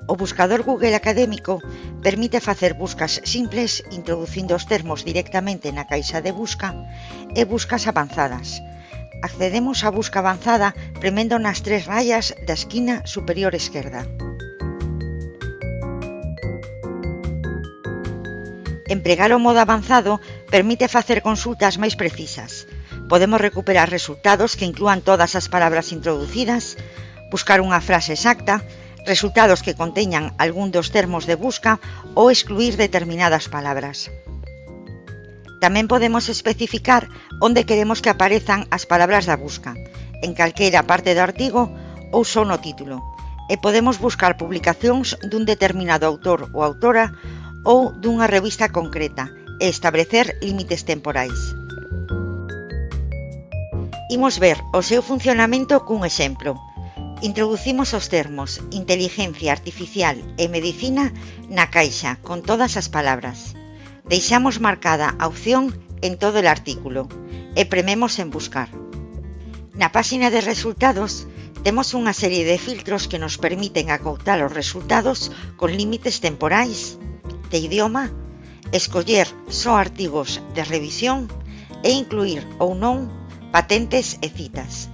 O buscador Google Académico permite facer buscas simples introducindo os termos directamente na caixa de busca e buscas avanzadas. Accedemos á busca avanzada premendo nas 3 rayas da esquina superior esquerda. Empregar o modo avanzado permite facer consultas máis precisas. Podemos recuperar resultados que inclúan todas as palabras introducidas, buscar unha frase exacta, resultados que conteñan algún dos termos de busca ou excluir determinadas palabras. Tamén podemos especificar onde queremos que aparezan as palabras da busca, en calquera parte do artigo ou só no título, e podemos buscar publicacións dun determinado autor ou autora ou dunha revista concreta e establecer límites temporais. Imos ver o seu funcionamento cun exemplo. Introducimos os termos inteligencia artificial e medicina na caixa con todas as palabras. Deixamos marcada a opción en todo o artículo e prememos en buscar. Na páxina de resultados temos unha serie de filtros que nos permiten acoutar os resultados con límites temporais, de idioma, escoller só artigos de revisión e incluir ou non patentes e citas.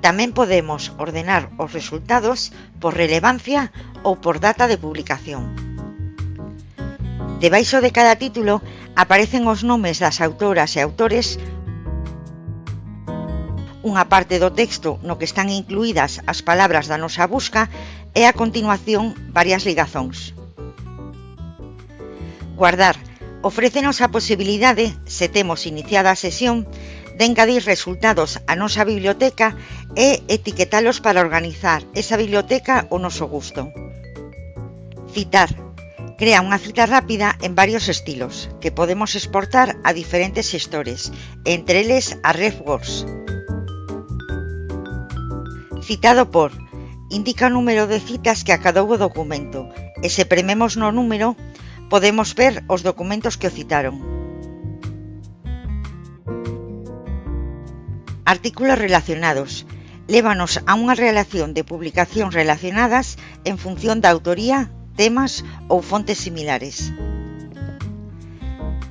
Tamén podemos ordenar os resultados por relevancia ou por data de publicación. Debaixo de cada título aparecen os nomes das autoras e autores, unha parte do texto no que están incluídas as palabras da nosa busca e a continuación varias ligazóns. Guardar ofrécenos a posibilidade, se temos iniciada a sesión, de engadir resultados á nosa biblioteca e etiquetalos para organizar esa biblioteca ao noso gusto. Citar. Crea unha cita rápida en varios estilos, que podemos exportar a diferentes xestores, entre eles a RefWorks. Citado por. Indica o número de citas que acadou o documento, e se prememos no número, podemos ver os documentos que o citaron. Artículos relacionados. Lévanos a unha relación de publicacións relacionadas en función da autoría, temas ou fontes similares.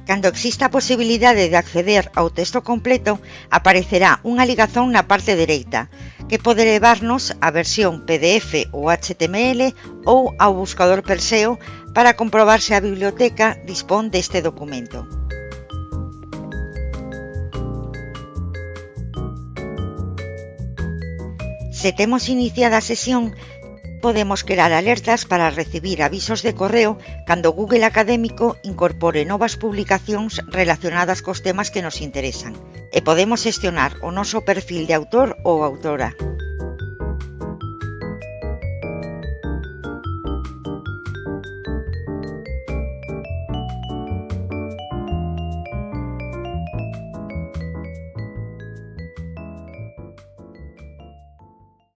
Cando exista a posibilidade de acceder ao texto completo, aparecerá unha ligazón na parte dereita, que pode levarnos á versión PDF ou HTML ou ao buscador per SEO para comprobar se a biblioteca dispón deste documento. Se temos iniciada a sesión, podemos crear alertas para recibir avisos de correo cando Google Académico incorpore novas publicacións relacionadas cos temas que nos interesan, e podemos xestionar o noso perfil de autor ou autora.